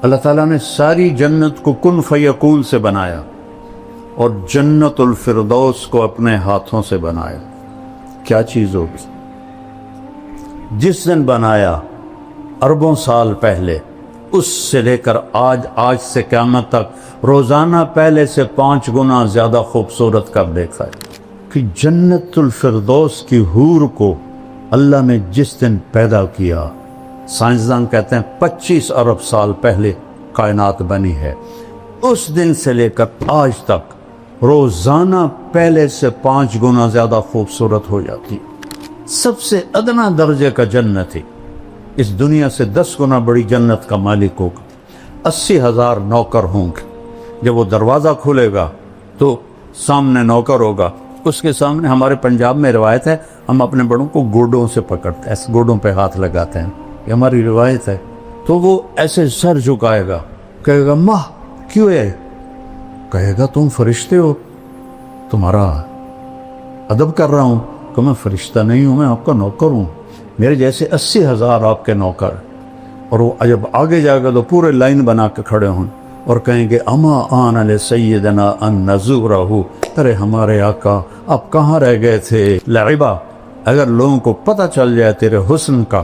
اللہ تعالیٰ نے ساری جنت کو کن فیکون سے بنایا اور جنت الفردوس کو اپنے ہاتھوں سے بنایا. کیا چیز ہوگی؟ جس دن بنایا اربوں سال پہلے، اس سے لے کر آج سے قیامت تک روزانہ پہلے سے 5 گنا زیادہ خوبصورت کر دیکھا ہے کہ جنت الفردوس کی حور کو اللہ نے جس دن پیدا کیا، سائنسدان کہتے ہیں 25 ارب سال پہلے کائنات بنی ہے، اس دن سے لے کر آج تک روزانہ پہلے سے 5 گنا زیادہ خوبصورت ہو جاتی. سب سے ادنا درجے کا جنت ہے، اس دنیا سے 10 گنا بڑی جنت کا مالک ہوگا. 80,000 نوکر ہوں گے. جب وہ دروازہ کھلے گا تو سامنے نوکر ہوگا، اس کے سامنے ہمارے پنجاب میں روایت ہے، ہم اپنے بڑوں کو گوڈوں سے پکڑتے ہیں، ایسے گوڈوں پہ ہاتھ لگاتے ہیں، یہ ہماری روایت ہے. تو وہ ایسے سر جھکائے گا، کہے گا ماں کیوں ہے؟ کہے گا تم فرشتے ہو، تمہارا ادب کر رہا ہوں. کہ میں فرشتہ نہیں ہوں، میں آپ کا نوکر ہوں، میرے جیسے 80,000 آپ کے نوکر. اور وہ جب آگے جائے گا تو پورے لائن بنا کے کھڑے ہوں اور کہیں گے اما آن علی سیدنا ان نزورہ، ارے ہمارے آقا آپ کہاں رہ گئے تھے؟ لعبہ. اگر لوگوں کو پتہ چل جائے تیرے حسن کا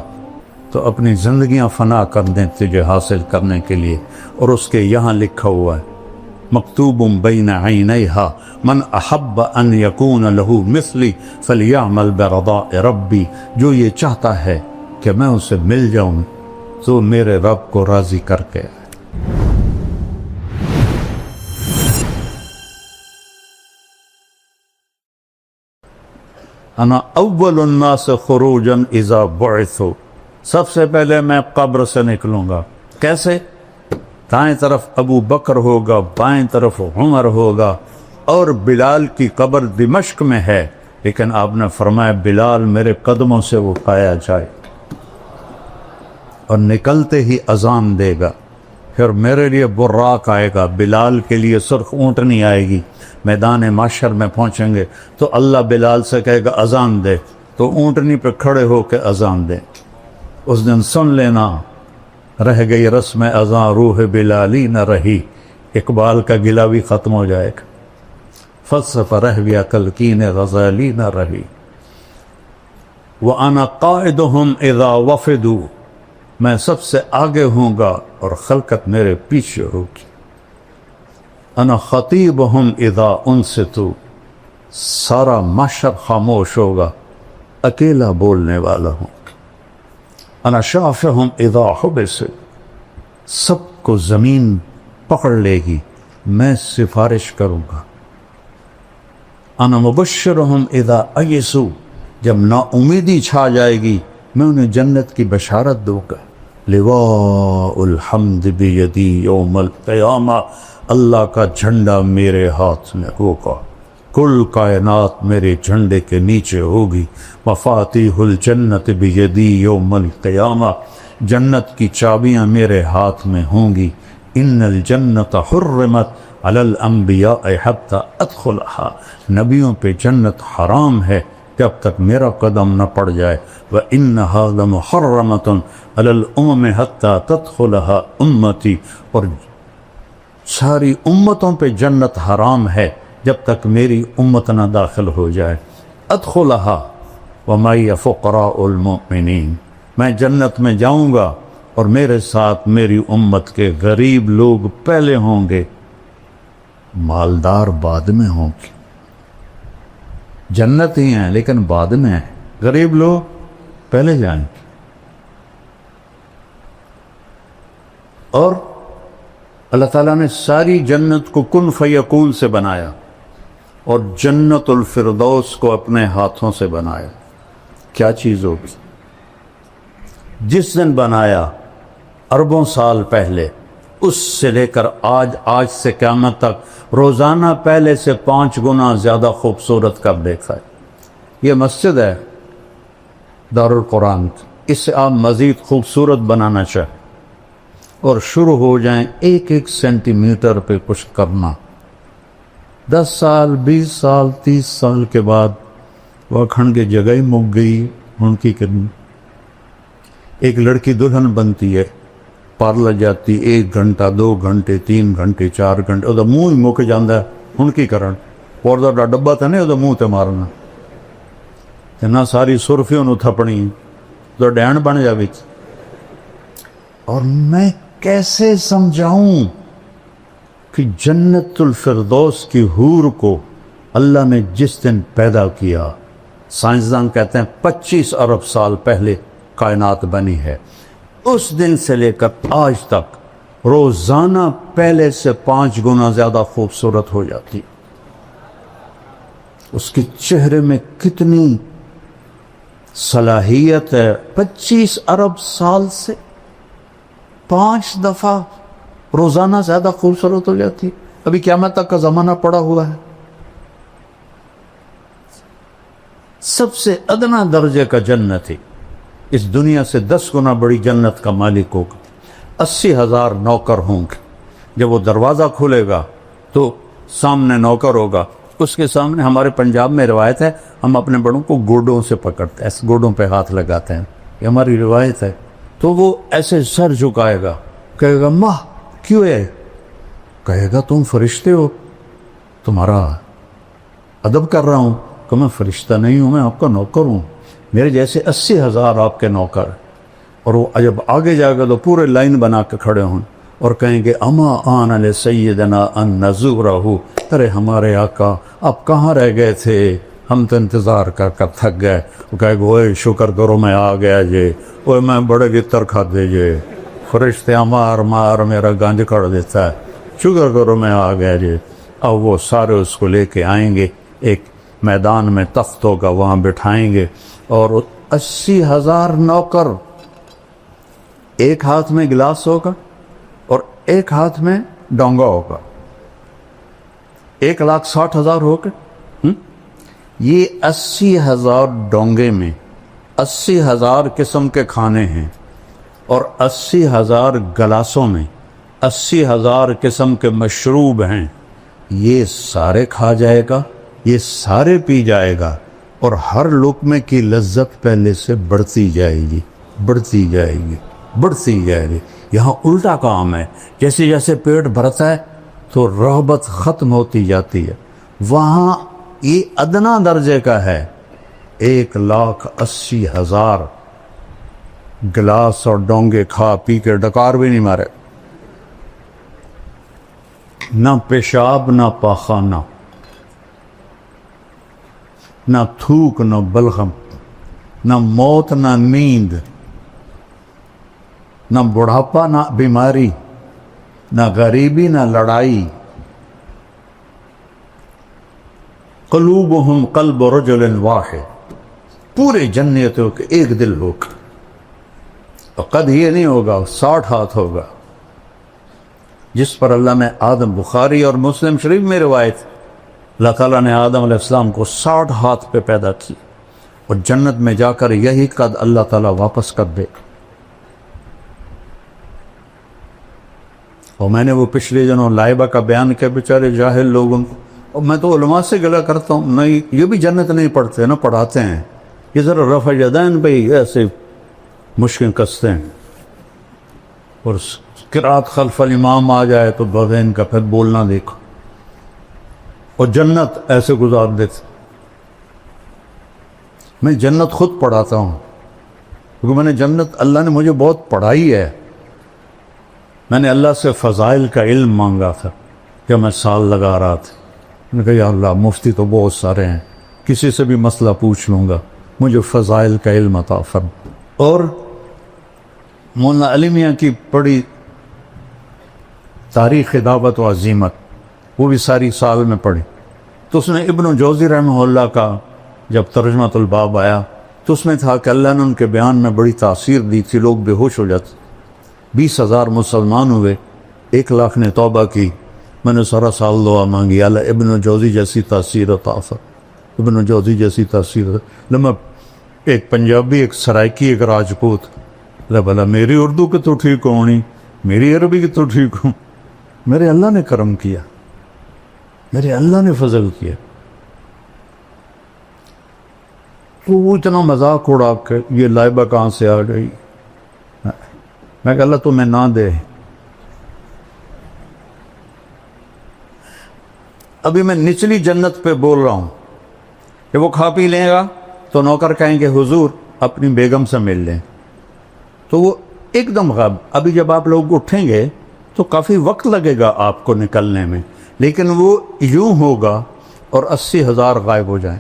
تو اپنی زندگیاں فنا کر دیں تجھے حاصل کرنے کے لیے. اور اس کے یہاں لکھا ہوا ہے مکتوب بین عینیہا من احب ان یکون لہ مثلی فلیعمل برضاء ربی، جو یہ چاہتا ہے کہ میں اسے مل جاؤں تو میرے رب کو راضی کر کے. انا اول الناس خروجا اذا بعثوا، سب سے پہلے میں قبر سے نکلوں گا. کیسے؟ دائیں طرف ابو بکر ہوگا، بائیں طرف عمر ہوگا، اور بلال کی قبر دمشق میں ہے، لیکن آپ نے فرمایا بلال میرے قدموں سے اٹھایا جائے. اور نکلتے ہی اذان دے گا. پھر میرے لیے براق آئے گا، بلال کے لیے سرخ اونٹنی آئے گی. میدان معشر میں پہنچیں گے تو اللہ بلال سے کہے گا اذان دے، تو اونٹنی پہ کھڑے ہو کے اذان دے. اس دن سن لینا رہ گئی رسم اذان روح بلالی نہ رہی، اقبال کا گلہ بھی ختم ہو جائے گا. فلسفہ رہ گیا کلکین غزالی نہ رہی. وَأَنَا قَائِدُهُمْ إِذَا وَفِدُوا، میں سب سے آگے ہوں گا اور خلقت میرے پیچھے ہوگی. انا خطیبہم اذا انصتوا، سارا معاشر خاموش ہوگا، اکیلا بولنے والا ہوں. انا شافہم اذا حبسوا، سب کو زمین پکڑ لے گی، میں سفارش کروں گا. انا مبشرہم اذا ایسوا، جب نا امیدی چھا جائے گی میں انہیں جنت کی بشارت دوں گا. لواء الحمد بیدی یوم القیامہ، اللہ کا جھنڈا میرے ہاتھ میں ہوگا، کل کائنات میرے جھنڈے کے نیچے ہوگی. مفاتیح الجنت بیدی یوم القیامہ، جنت کی چابیاں میرے ہاتھ میں ہوں گی. ان الجنت حرمت علی الانبیاء حتی ادخلہا، نبیوں پہ جنت حرام ہے جب تک میرا قدم نہ پڑ جائے. وَإِنَّهَا لَمُحَرَّمَةٌ عَلَى الْأُمَمِ حَتَّى تَدْخُلَهَا أُمَّتِي، اور ساری امتوں پہ جنت حرام ہے جب تک میری امت نہ داخل ہو جائے. ادخلها وَمَعِيَ فُقَرَاءُ الْمُؤْمِنِينَ، میں جنت میں جاؤں گا اور میرے ساتھ میری امت کے غریب لوگ پہلے ہوں گے، مالدار بعد میں ہوں گے. جنت ہی ہیں لیکن بعد میں ہیں، غریب لوگ پہلے جائیں گے. اور اللہ تعالیٰ نے ساری جنت کو کن فیکون سے بنایا اور جنت الفردوس کو اپنے ہاتھوں سے بنایا. کیا چیز ہوگی؟ جس دن بنایا اربوں سال پہلے، اس سے لے کر آج سے قیامت تک روزانہ پہلے سے 5 گنا زیادہ خوبصورت کر دیکھا ہے. یہ مسجد ہے دارالقرآن، اس سے آپ مزید خوبصورت بنانا چاہیں اور شروع ہو جائیں 1 سینٹی میٹر پہ کچھ کرنا. 10 سال 20 سال 30 سال کے بعد وہ کھنڈ کی جگہ ہی مک گئی. ان کی ایک لڑکی دلہن بنتی ہے پر لگ جاتی 1 گھنٹہ 2 گھنٹے 3 گھنٹے 4 گھنٹے وہ منہ ہی مک جاتا ہے ہن کی کرن اور دا ڈبا تھا نہیں وہ منہ تے مارنا تے نہ ساری سرفی انہوں تھپنی تو ڈین بن جاوی اور میں کیسے سمجھاؤں کہ جنت الفردوس کی حور کو اللہ نے جس دن پیدا کیا سائنسدان کہتے ہیں 25 ارب سال پہلے کائنات بنی ہے اس دن سے لے کر آج تک روزانہ پہلے سے 5 گنا زیادہ خوبصورت ہو جاتی اس کے چہرے میں کتنی صلاحیت ہے 25 ارب سال سے 5 دفعہ روزانہ زیادہ خوبصورت ہو جاتی ابھی قیامت تک کا زمانہ پڑا ہوا ہے سب سے ادنا درجے کا جنت ہے اس دنیا سے 10 گنا بڑی جنت کا مالک ہوگا 80,000 نوکر ہوں گے جب وہ دروازہ کھلے گا تو سامنے نوکر ہوگا اس کے سامنے ہمارے پنجاب میں روایت ہے ہم اپنے بڑوں کو گوڈوں سے پکڑتے ہیں ایسے گوڈوں پہ ہاتھ لگاتے ہیں یہ ہماری روایت ہے تو وہ ایسے سر جھکائے گا کہے گا ماں کیوں ہے کہے گا تم فرشتے ہو تمہارا ادب کر رہا ہوں کہ میں فرشتہ نہیں ہوں میں آپ کا نوکر ہوں میرے جیسے 80,000 آپ کے نوکر اور وہ جب آگے جائے گا تو پورے لائن بنا کے کھڑے ہوں اور کہیں گے اما آن علی سیدنا ان نزورہ ارے ہمارے آقا آپ کہاں رہ گئے تھے ہم تو انتظار کر کر تھک گئے وہ کہے گا اوے شکر کرو میں آ گیا جے اوے میں بڑے گتر کھا دے جے فرشتے مار مار میرا گنج کر دیتا ہے شکر کرو میں آ گیا جے اب وہ سارے اس کو لے کے آئیں گے ایک میدان میں تخت ہوگا وہاں بٹھائیں گے اور 80,000 نوکر ایک ہاتھ میں گلاس ہوگا اور ایک ہاتھ میں ڈونگا ہوگا 1,60,000 ہوگا یہ 80,000 ڈونگے میں 80,000 قسم کے کھانے ہیں اور 80,000 گلاسوں میں 80,000 قسم کے مشروب ہیں یہ سارے کھا جائے گا یہ سارے پی جائے گا اور ہر لقمے کی لذت پہلے سے بڑھتی جائے گی بڑھتی جائے گی بڑھتی جائے گی یہاں الٹا کام ہے جیسے جیسے پیٹ بھرتا ہے تو رغبت ختم ہوتی جاتی ہے وہاں یہ ادنا درجے کا ہے 1,80,000 گلاس اور ڈونگے کھا پی کے ڈکار بھی نہیں مارے نہ پیشاب نہ پاخانہ نہ تھوک نہ بلغم نہ موت نہ نیند نہ بڑھاپا نہ بیماری نہ غریبی نہ لڑائی قلوبہم قلب رجل واحد پورے جنتوں کے ایک دل ہوگا اور قد یہ نہیں ہوگا 60 ہاتھ ہوگا جس پر اللہ نے آدم بخاری اور مسلم شریف میں روایت اللہ تعالیٰ نے آدم علیہ السلام کو 60 ہاتھ پہ پیدا کی اور جنت میں جا کر یہی قد اللہ تعالیٰ واپس کر دے اور میں نے وہ پچھلے دنوں لائبہ کا بیان کیا بیچارے جاہل لوگوں کو اور میں تو علماء سے گلہ کرتا ہوں نہیں یہ بھی جنت نہیں پڑھتے نہ پڑھاتے ہیں یہ ذرا رفع یدین پہ ایسے مشکل کستے ہیں اور قرات خلف الامام آ جائے تو بغین کا پھر بولنا دیکھو اور جنت ایسے گزار دیتے میں جنت خود پڑھاتا ہوں کیونکہ میں نے جنت اللہ نے مجھے بہت پڑھائی ہے میں نے اللہ سے فضائل کا علم مانگا تھا کہ میں سال لگا رہا تھا میں نے کہا یا اللہ مفتی تو بہت سارے ہیں کسی سے بھی مسئلہ پوچھ لوں گا مجھے فضائل کا علم عطا فرما اور مولانا علی میاں کی پڑھی تاریخ دعوت و عزیمت وہ بھی ساری سال میں پڑھی تو اس نے ابن جوزی رحمہ اللہ کا جب ترجمۃ الباب آیا تو اس میں تھا کہ اللہ نے ان کے بیان میں بڑی تاثیر دی تھی لوگ بے ہوش ہو جاتے 20,000 مسلمان ہوئے 1,00,000 نے توبہ کی میں نے سارا سال دعا مانگی اللہ ابن جوزی جیسی تاثیر عطا فرما ابن جوزی جیسی تاثیر لما ایک پنجابی ایک سرائکی ایک راجپوت بھلا میری اردو کی تو ٹھیک ہونی میری عربی کی تو ٹھیک ہوں میرے اللہ نے کرم کیا میرے اللہ نے فضل کیا تو وہ اتنا مذاق اڑا کہ یہ لائبہ کہاں سے آ گئی میں کہ اللہ تمہیں نہ دے. ابھی میں نچلی جنت پہ بول رہا ہوں کہ وہ کھا پی لے گا تو نوکر کہیں گے حضور اپنی بیگم سے مل لیں, تو وہ ایک دم غائب. ابھی جب آپ لوگ اٹھیں گے تو کافی وقت لگے گا آپ کو نکلنے میں, لیکن وہ یوں ہوگا اور 80,000 غائب ہو جائیں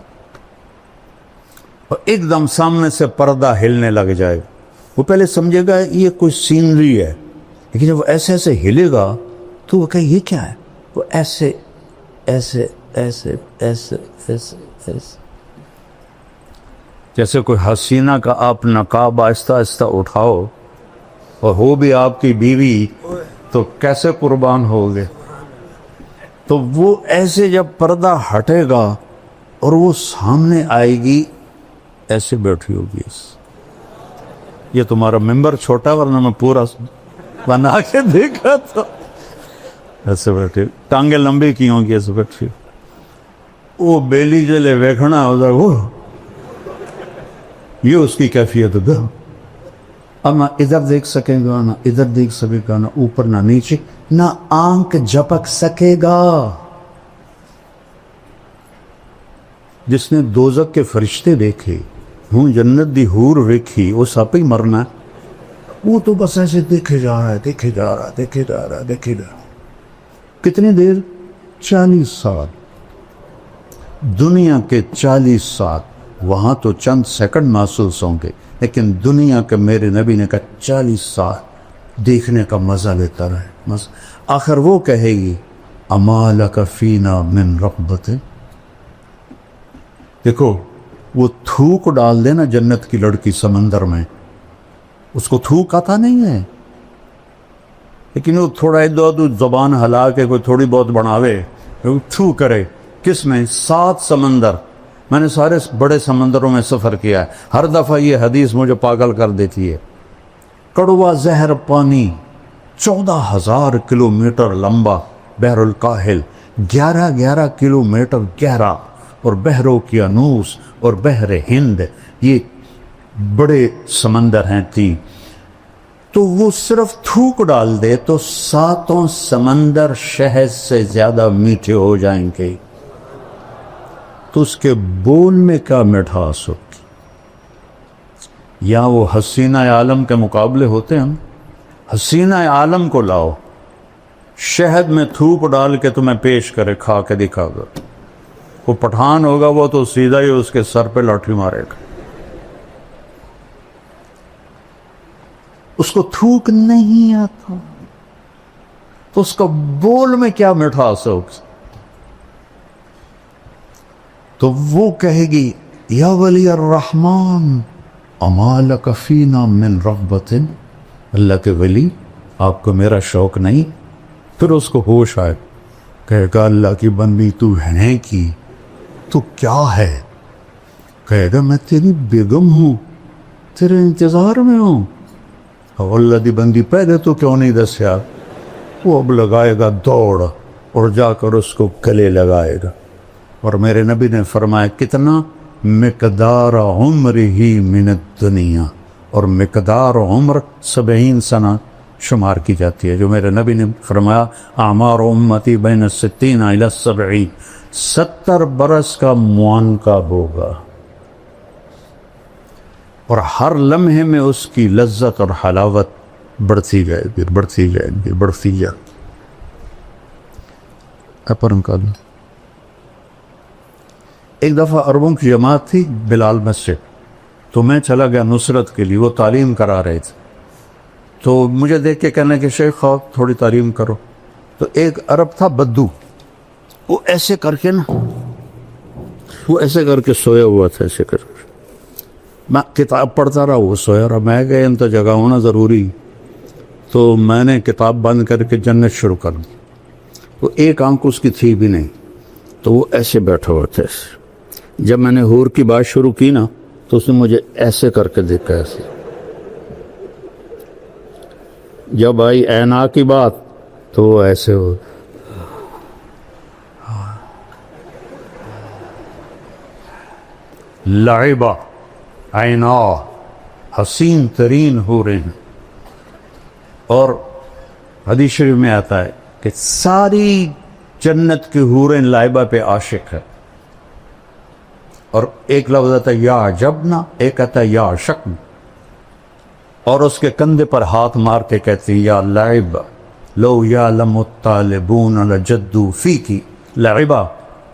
اور ایک دم سامنے سے پردہ ہلنے لگ جائے گا. وہ پہلے سمجھے گا یہ کوئی سینری ہے, لیکن جب وہ ایسے ایسے ہلے گا تو وہ کہے یہ کیا ہے, وہ ایسے ایسے ایسے ایسے ایسے ایسے جیسے کوئی حسینہ کا آپ نقاب آہستہ آہستہ اٹھاؤ اور ہو بھی آپ کی بیوی تو کیسے قربان ہوگے. تو وہ ایسے جب پردہ ہٹے گا اور وہ سامنے آئے گی ایسے بیٹھی ہوگی. یہ تمہارا ممبر چھوٹا ورنہ میں پورا بنا کے دیکھا تو ایسے بیٹھی, ٹانگیں لمبی کی ہوں گی ایسے بیٹھی. وہ بیلی جلے ویکھنا ہو جائے, وہ یہ اس کی کیفیت ہے. اب نہ ادھر دیکھ سکے گا نہ ادھر دیکھ سکے گا, نہ اوپر نہ نیچے, نہ آنکھ جھپک سکے گا. جس نے دوزخ کے فرشتے دیکھے, ہوں جنت دی حور ویکھی, وہ سب ہی مرنا, وہ تو بس ایسے دیکھے جا رہا ہے, دیکھے جا رہا ہے, دیکھے جا رہا ہے, دیکھے جا رہا ہے. کتنی دیر؟ 40 سال. دنیا کے 40 سال. وہاں تو چند سیکنڈ محسوس ہوں گے, لیکن دنیا کے میرے نبی نے کہا 40 سال دیکھنے کا مزہ لیتا رہے. آخر وہ کہے گی اما لک فینا من رغبت. دیکھو وہ تھوک ڈال دے نا جنت کی لڑکی سمندر میں, اس کو تھوک آتا نہیں ہے, لیکن وہ تھوڑا ادھر زبان ہلا کے کوئی تھوڑی بہت بڑھاوے, تھو کرے. کس میں؟ 7 سمندر. میں نے سارے بڑے سمندروں میں سفر کیا ہے, ہر دفعہ یہ حدیث مجھے پاگل کر دیتی ہے. کڑوا زہر پانی 14,000 کلومیٹر لمبا بحر الکاہل, 11 کلومیٹر گہرا, اور بحر اوقیانوس اور بحر ہند, یہ بڑے سمندر ہیں 3. تو وہ صرف تھوک ڈال دے تو 7 سمندر شہد سے زیادہ میٹھے ہو جائیں گے. تو اس کے بول میں کیا مٹھاس ہوگی. یا وہ حسینہ عالم کے مقابلے ہوتے ہیں. حسینہ عالم کو لاؤ, شہد میں تھوک ڈال کے تمہیں پیش کرے, کھا کے دکھا گا. وہ پٹھان ہوگا وہ تو سیدھا ہی اس کے سر پہ لاٹھی مارے گا. اس کو تھوک نہیں آتا تو اس کا بول میں کیا مٹھاس ہوگی. تو وہ کہے گی یا ولی الرحمن اما لک فینا من رغبت. اللہ کے ولی آپ کو میرا شوق نہیں. پھر اس کو ہوش آئے, کہے گا اللہ کی بندی تو ہے کی, تو کیا ہے؟ کہے گا میں تیری بیگم ہوں, تیرے انتظار میں ہوں. اللہ دی بندی پہلے تو کیوں نہیں دسیا؟ وہ اب لگائے گا دوڑ اور جا کر اس کو گلے لگائے گا. اور میرے نبی نے فرمایا کتنا؟ مقدار عمر ہی من الدنیا, اور مقدار عمر 70 سنہ شمار کی جاتی ہے. جو میرے نبی نے فرمایا اعمار امتی بین 60 الی 70, 70 برس کا معانقہ ہوگا, اور ہر لمحے میں اس کی لذت اور حلاوت بڑھتی جائے گی, بڑھتی جائے گی, بڑھتی جائے گی. اپرم کا ایک دفعہ عربوں کی جماعت تھی بلال مسجد, تو میں چلا گیا نصرت کے لیے. وہ تعلیم کرا رہے تھے, تو مجھے دیکھ کے کہنے کہ شیخ آپ تھوڑی تعلیم کرو. تو ایک عرب تھا بدو, وہ ایسے کر کے نا, وہ ایسے کر کے سویا ہوا تھا, ایسے کر کے. میں کتاب پڑھتا رہا, وہ سویا رہا. میں گیا ان تو جگہ ہونا ضروری, تو میں نے کتاب بند کر کے جنت شروع کر دی. تو ایک آنکھ اس کی تھی بھی نہیں, تو وہ ایسے بیٹھا ہوا تھا. جب میں نے حور کی بات شروع کی نا, تو اس نے مجھے ایسے کر کے دیکھا, ایسے. جب آئی اینا کی بات تو وہ ایسے ہو. لعبہ عینا, حسین ترین ہو رہے ہیں. اور حدیث شریف میں آتا ہے کہ ساری جنت کی حوریں لائبہ پہ عاشق ہے، اور ایک لفظ آتا ہے یا عجبنا، ایک آتا ہے یا عشقنا، اور اس کے کندھے پر ہاتھ مار کے کہتی یا لعبہ لو یعلم الطالبون لجدوا فیکی لعبہ،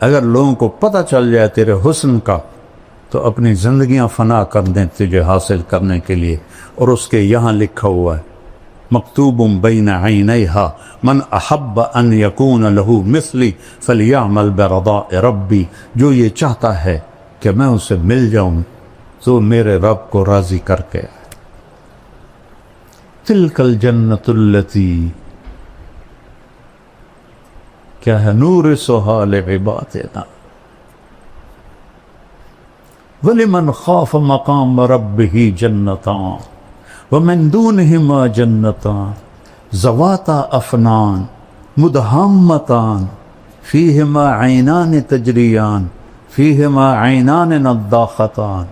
اگر لوگوں کو پتہ چل جائے تیرے حسن کا تو اپنی زندگیاں فنا کر دیں تجھے حاصل کرنے کے لیے۔ اور اس کے یہاں لکھا ہوا ہے مکتوب بین عینیہا من احب ان یکون لہو مثلی فلیعمل برضاء ربی، جو یہ چاہتا ہے کہ میں اسے مل جاؤں تو میرے رب کو راضی کر کے۔ تلک الجنت التی، کیا ہے، نورثھا لعبادنا وَلِمَنْ خَافَ مَقَامَ رَبِّهِ جَنَّتَانِ وَمِن دُونِهِمَا جَنَّتَانِ ذَوَاتَا أَفْنَانٍ مُدْهَامَّتَانِ فِيهِمَا عَيْنَانِ تَجْرِيَانِ فِيهِمَا عَيْنَانِ نَضَّاخَتَانِ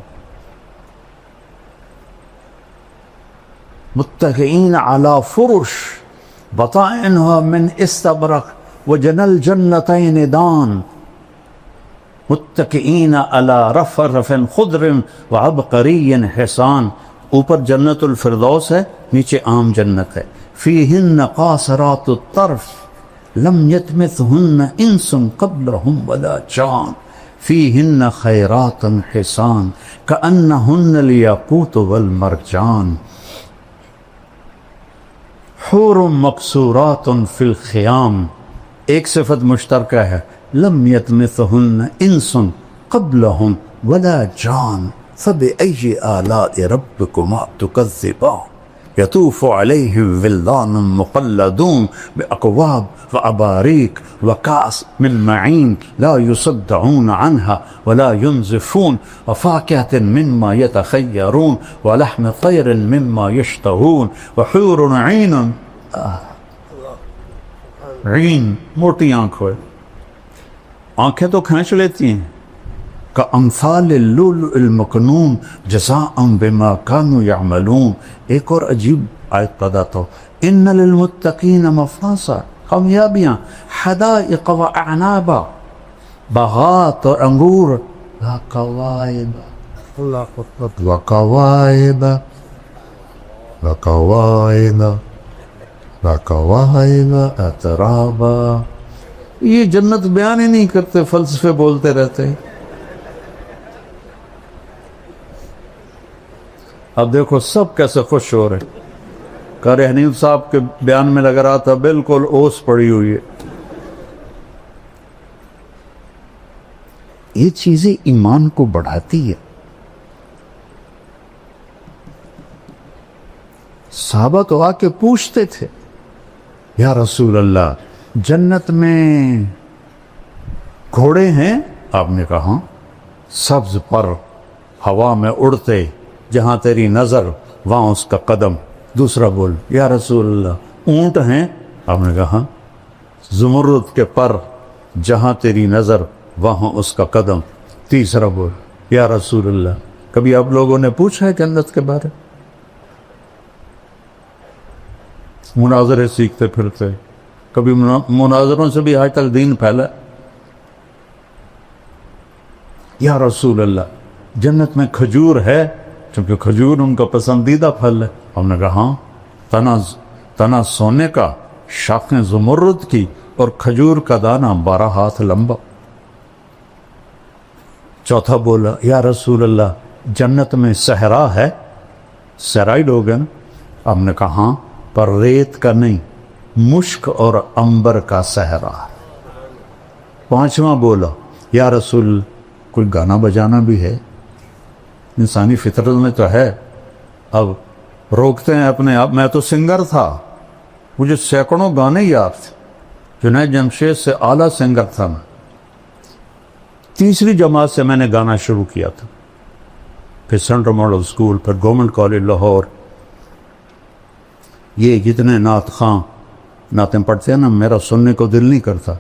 مُتَّكِئِينَ عَلَى فُرُشٍ بَطَائِنُهَا مِنْ إِسْتَبْرَقٍ وَجَنَى الْجَنَّتَيْنِ دَانٍ متکئین علی رفرف خضر وعبقری حسان، اوپر جنت الفردوس ہے، نیچے عام جنت ہے۔ فیہن قاصرات الطرف لم یطمثہن انس قبلہم ولا جان فیہن خیرات حسان کأنہن الیاقوت والمرجان حور مقصورات فی الخیام، ایک صفت مشترکہ ہے، لم یطمثہن انس قبلہم ولا جان فبأی آلاء ربکما تکذبان یطوف علیہم ولدان مخلدون بأکواب وأباریک وکأس من معین لا یصدعون عنہا ولا ینزفون وفاکہة مما یتخیرون ولحم طیر مما یشتہون وحور عین، عین موٹی آنکھ ہوئے، آنکھیں تو کھینچ لیتی ہیں، کامثال اللؤلؤ المکنون جزاء بما كانوا يعملون۔ ایک اور عجیب آیت پیدا تو ان للمتقین مفازا، کامیابیاں، حدائق و اعنابا، باغات اور انگور، وکواعب اترابا۔ یہ جنت بیان ہی نہیں کرتے، فلسفے بولتے رہتے۔ اب دیکھو سب کیسے خوش ہو رہے۔ قاری حنیف صاحب کے بیان میں لگ رہا تھا بالکل اوس پڑی ہوئی ہے۔ یہ چیزیں ایمان کو بڑھاتی ہے۔ صحابہ تو آ کے پوچھتے تھے یا رسول اللہ جنت میں گھوڑے ہیں؟ آپ نے کہا سبز پر ہوا میں اڑتے، جہاں تیری نظر وہاں اس کا قدم۔ دوسرا بول یا رسول اللہ اونٹ ہیں؟ آپ نے کہا زمرد کے پر، جہاں تیری نظر وہاں اس کا قدم۔ تیسرا بول یا رسول اللہ کبھی آپ لوگوں نے پوچھا ہے جنت کے بارے؟ مناظرے سیکھتے پھرتے، کبھی مناظروں سے بھی آج تک دین پھیلا۔ یا رسول اللہ جنت میں کھجور ہے؟ چونکہ کھجور ان کا پسندیدہ پھل ہے۔ ہم نے کہا ہاں، تنا سونے کا، شاخیں زمرد کی، اور کھجور کا دانہ 12 ہاتھ لمبا۔ چوتھا بولا یا رسول اللہ جنت میں صحرا ہے؟ صحرائی لوگ ہیں نا؟ ہم نے کہا ہاں، پر ریت کا نہیں، مشک اور عنبر کا صحرا۔ پانچواں بولا یا رسول کوئی گانا بجانا بھی ہے؟ انسانی فطرت میں تو ہے۔ اب روکتے ہیں اپنے آپ۔ میں تو سنگر تھا، مجھے سینکڑوں گانے یاد تھے، جنید جمشید سے اعلیٰ سنگر تھا میں۔ تیسری جماعت سے میں نے گانا شروع کیا تھا، پھر سینٹرل ماڈل اسکول، پھر گورنمنٹ کالج لاہور۔ یہ جتنے نعت خواں نعتیں پڑھتے ہیں نا، میرا سننے کو دل نہیں کرتا،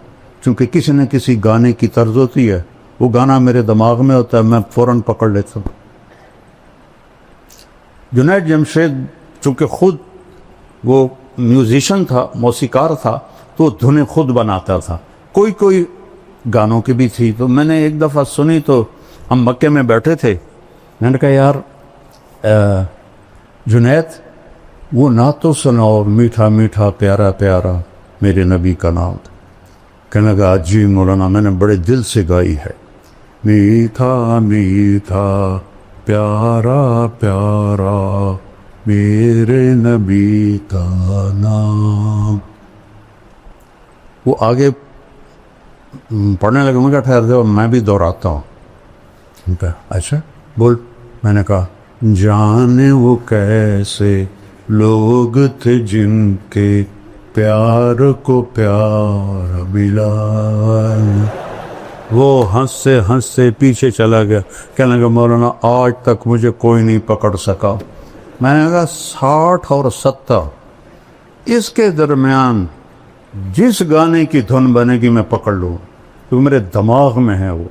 چونکہ کسی نہ کسی گانے کی طرز ہوتی ہے، وہ گانا میرے دماغ میں ہوتا ہے، میں فوراً پکڑ لیتا ہوں۔ جنید جمشید چونکہ خود وہ میوزیشین تھا، موسیقار تھا، تو دھنیں خود بناتا تھا، کوئی گانوں کی بھی تھی. تو میں نے ایک دفعہ سنی تو ہم مکے میں بیٹھے تھے، میں نے کہا یار جنید وہ نعت تو سناؤ، میٹھا میٹھا پیارا پیارا میرے نبی کا نام. کہنے لگا جی مولانا میں نے بڑے دل سے گائی ہے، میٹھا میٹھا پیارا پیارا میرے نبی کا نام. وہ آگے پڑھنے لگے، مجھے ٹھہر دے میں بھی دہراتا ہوں. اچھا بول. میں نے کہا جانے وہ کیسے لوگ تھے جن کے پیار کو پیار ملا. وہ ہنستے ہنستے پیچھے چلا گیا، کہنے لگا مولانا آج تک مجھے کوئی نہیں پکڑ سکا. میں نے کہا 60 اور 70 اس کے درمیان جس گانے کی دھن بنے گی میں پکڑ لوں، کیونکہ میرے دماغ میں ہے، وہ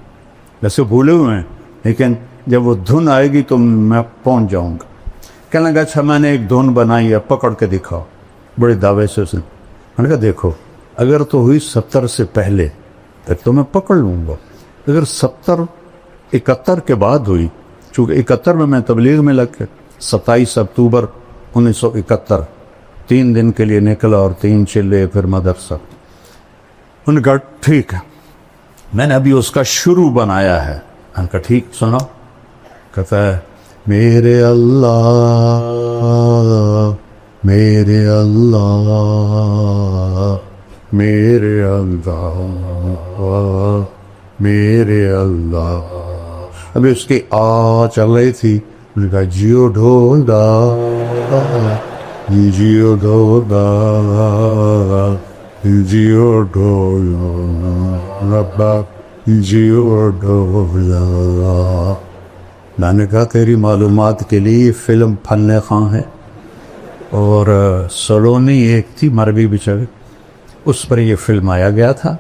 ویسے بھولے ہوئے ہیں لیکن جب وہ دھن آئے گی تو میں پہنچ جاؤں گا. کہنے لگا اچھا میں نے ایک دھن بنائی ہے، پکڑ کے دکھاؤ. بڑے دعوے سے اس نے. میں نے کہا دیکھو اگر تو ہوئی 70 سے پہلے پھر تو میں پکڑ لوں گا، اگر 71 کے بعد ہوئی، چونکہ 71 میں تبلیغ میں لگ کے 27 اکتوبر 1971 3 دن کے لیے نکلا اور 3 چلے پھر مدرسہ. ان کا ٹھیک ہے میں نے ابھی اس کا شروع بنایا ہے. میں نے کہا ٹھیک سنا. کہتا ہے میرے اللہ میرے اللہ میرے اللہ میرے اللہ. ابھی اس کی چل رہی تھی. میں نے کہا جیو ڈھولا جیو ڈھولا جیو ڈھولا ربا جیو ڈھولا. میں نے کہا تیری معلومات کے لیے فلم پھلنے خاں ہے، اور سلونی ایک تھی مروی بیچارے، اس پر یہ فلم آیا گیا تھا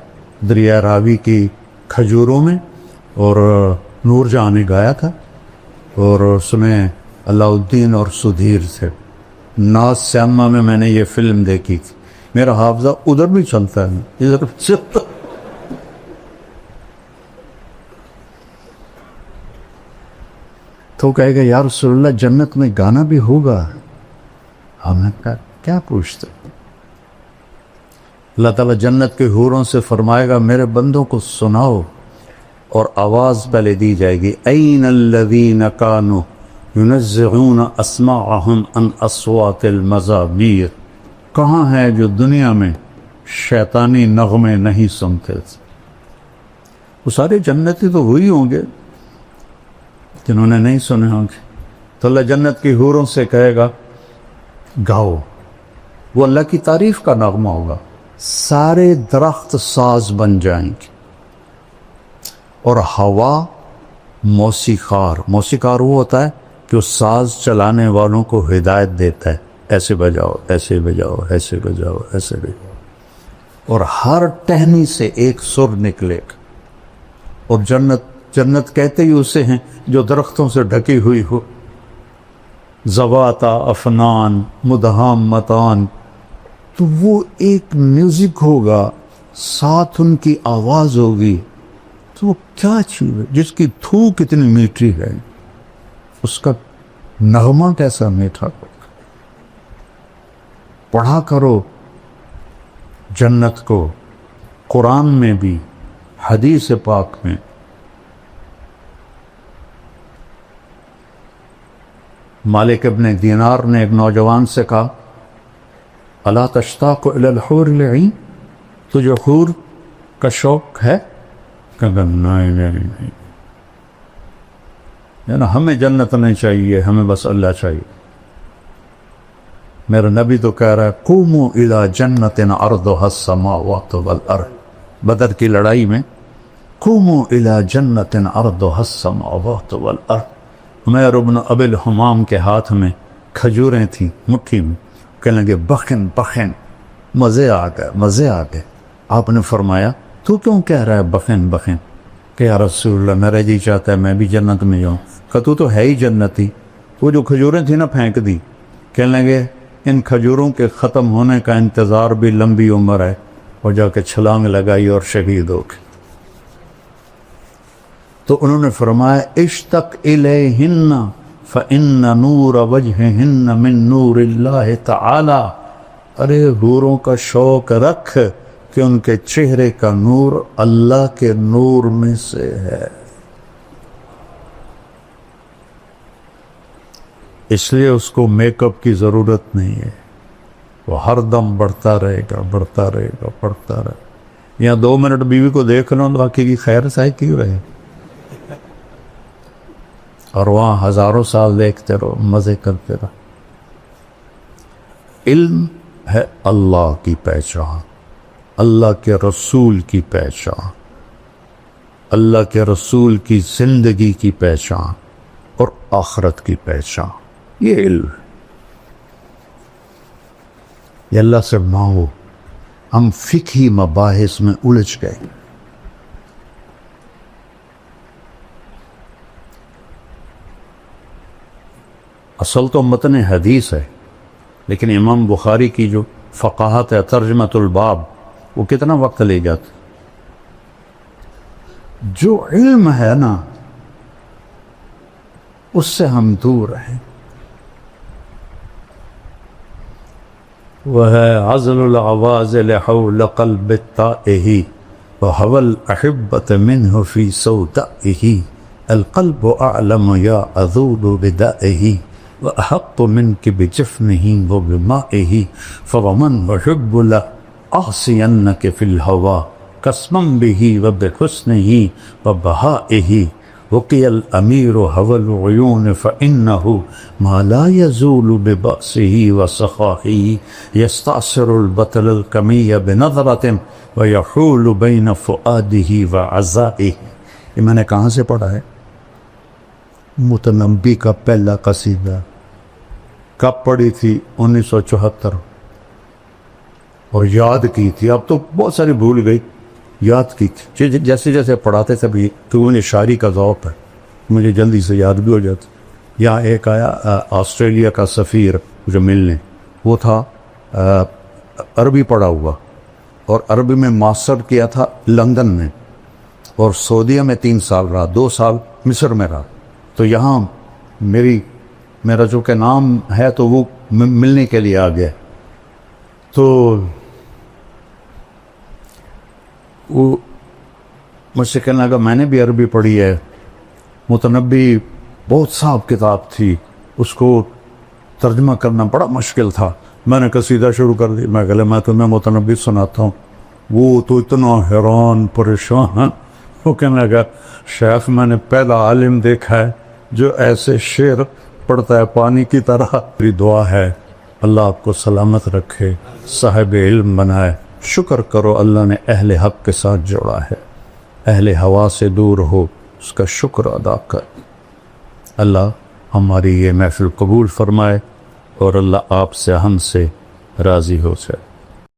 دریا راوی کی کھجوروں میں، اور نور جہاں نے گایا تھا، اور اس میں علاء الدین اور سدھیر تھے. ناز سیما میں نے یہ فلم دیکھی تھی. میرا حافظہ ادھر بھی چلتا ہے، ادھر چلتا. تو کہے گا یا رسول اللہ جنت میں گانا بھی ہوگا. ہم نے کہا کیا پوچھتے. اللہ تعالیٰ جنت کے حوروں سے فرمائے گا میرے بندوں کو سناؤ، اور آواز پہلے دی جائے گی این الذین کانوا ینزعون اسماعهم عن اصوات المزامیر. کہاں ہے جو دنیا میں شیطانی نغمے نہیں سنتے تھے. وہ سارے جنتی تو وہی ہوں گے جنہوں نے نہیں سنے ہوں گے. تو اللہ جنت کی حوروں سے کہے گا گاؤ. وہ اللہ کی تعریف کا نغمہ ہوگا. سارے درخت ساز بن جائیں گے، اور ہوا موسیقار. موسیقار وہ ہوتا ہے جو ساز چلانے والوں کو ہدایت دیتا ہے، ایسے بجاؤ ایسے بجاؤ ایسے بجاؤ ایسے بجاؤ. اور ہر ٹہنی سے ایک سر نکلے گا. اور جنت کہتے ہی اسے ہیں جو درختوں سے ڈھکی ہوئی ہو. ذواتا افنان مدہامتان. تو وہ ایک میوزک ہوگا، ساتھ ان کی آواز ہوگی. تو وہ کیا چیز ہے جس کی تھوک اتنی میٹھی ہے، اس کا نغمہ کیسا میٹھا. پڑھا کرو جنت کو، قرآن میں بھی حدیث پاک میں. مالک ابن دینار نے ایک نوجوان سے کہا الا تشتاق الی الحور العین، تجھے حور کا شوق ہے؟ کہا نہیں. یعنی ہمیں جنت نہیں چاہیے، ہمیں بس اللہ چاہیے. میرا نبی تو کہہ رہا ہے قوموا الی جنت عرضها السماوات والارض. بدر کی لڑائی میں قوموا الی جنت عرضها السماوات والارض. عمیر ابن ابی الحمام کے ہاتھ میں کھجوریں تھیں مٹھی میں. کہنے لگے بخن بخن. مزے آ گئے مزے آ گئے. آپ نے فرمایا تو کیوں کہہ رہا ہے بخن بخن؟ کہ یا رسول اللہ میرا جی چاہتا ہے میں بھی جنت میں جاؤں. کہ تو ہے ہی جنتی. وہ جو کھجوریں تھیں نا پھینک دی. کہنے لگے ان کھجوروں کے ختم ہونے کا انتظار بھی لمبی عمر ہے، اور جا کے چھلانگ لگائی اور شہید ہو گئے۔ تو انہوں نے فرمایا اشتق الیہن فإن نور وجہہن من نور اللہ تعالی، ارے حوروں کا شوق رکھ کہ ان کے چہرے کا نور اللہ کے نور میں سے ہے، اس لیے اس کو میک اپ کی ضرورت نہیں ہے، وہ ہر دم بڑھتا رہے گا، بڑھتا رہے گا، بڑھتا رہے گا۔ یہاں 2 منٹ بیوی کو دیکھ لو تو واقعی کی خیر سائے کیوں رہے، اور وہاں ہزاروں سال دیکھتے رہو، مزے کرتے رہو۔ علم ہے اللہ کی پہچان، اللہ کے رسول کی پہچان، اللہ کے رسول کی زندگی کی پہچان اور آخرت کی پہچان، یہ علم ہے۔ یہ اللہ سے مانگو۔ ہم فقہی مباحث میں الجھ گئے، اصل تو متن حدیث ہے، لیکن امام بخاری کی جو فقاہت ہے، ترجمۃ الباب، وہ کتنا وقت لے جاتا۔ جو علم ہے نا اس سے ہم دور ہیں، وہ ہے عزل العوازل حول قلب التائہ وهوى الأحبة منه في سودائه، القلب أعلم يا أذول بدائه وأحق منك بجفنه وبمائه، فومن وحب لأعصينك في الهوى قسما به وبحسنه وبهائه، وقي الأمير هوى العيون فإنه ما لا يزول ببأسه وسخائه، يستعصر البطل الكمي بنظرة ويحول بين فؤاده وعزائه۔ یہ میں نے کہاں سے پڑھا ہے؟ متنبی کا پہلا قصیدہ، کب پڑھی تھی؟ 1974، اور یاد کی تھی، اب تو بہت ساری بھول گئی، یاد کی تھی جیسے جیسے پڑھاتے تھے بھی، تو مجھے شاعری کا ذوق ہے، مجھے جلدی سے یاد بھی ہو جاتا۔ یہاں ایک آیا آسٹریلیا کا سفیر جو ملنے، وہ تھا عربی پڑھا ہوا، اور عربی میں ماسٹر کیا تھا لندن میں، اور سعودیہ میں 3 سال رہا، 2 سال مصر میں رہا۔ تو یہاں میرا جو کہ نام ہے تو وہ ملنے کے لیے آ گیا، تو وہ مجھ سے کہنے لگا میں نے بھی عربی پڑھی ہے، متنبی بہت صاحب کتاب تھی، اس کو ترجمہ کرنا بڑا مشکل تھا۔ میں نے قصیدہ شروع کر دی، میں کہا میں تمہیں متنبی سناتا ہوں۔ وہ تو اتنا حیران پریشان، وہ کہنے لگا شیخ میں نے پہلا عالم دیکھا ہے جو ایسے شعر پڑھتا ہے پانی کی طرح۔ میری دعا ہے اللہ آپ کو سلامت رکھے، صاحب علم بنائے۔ شکر کرو اللہ نے اہل حق کے ساتھ جوڑا ہے، اہل ہوا سے دور ہو اس کا شکر ادا کر۔ اللہ ہماری یہ محفل قبول فرمائے، اور اللہ آپ سے ہم سے راضی ہو جائے۔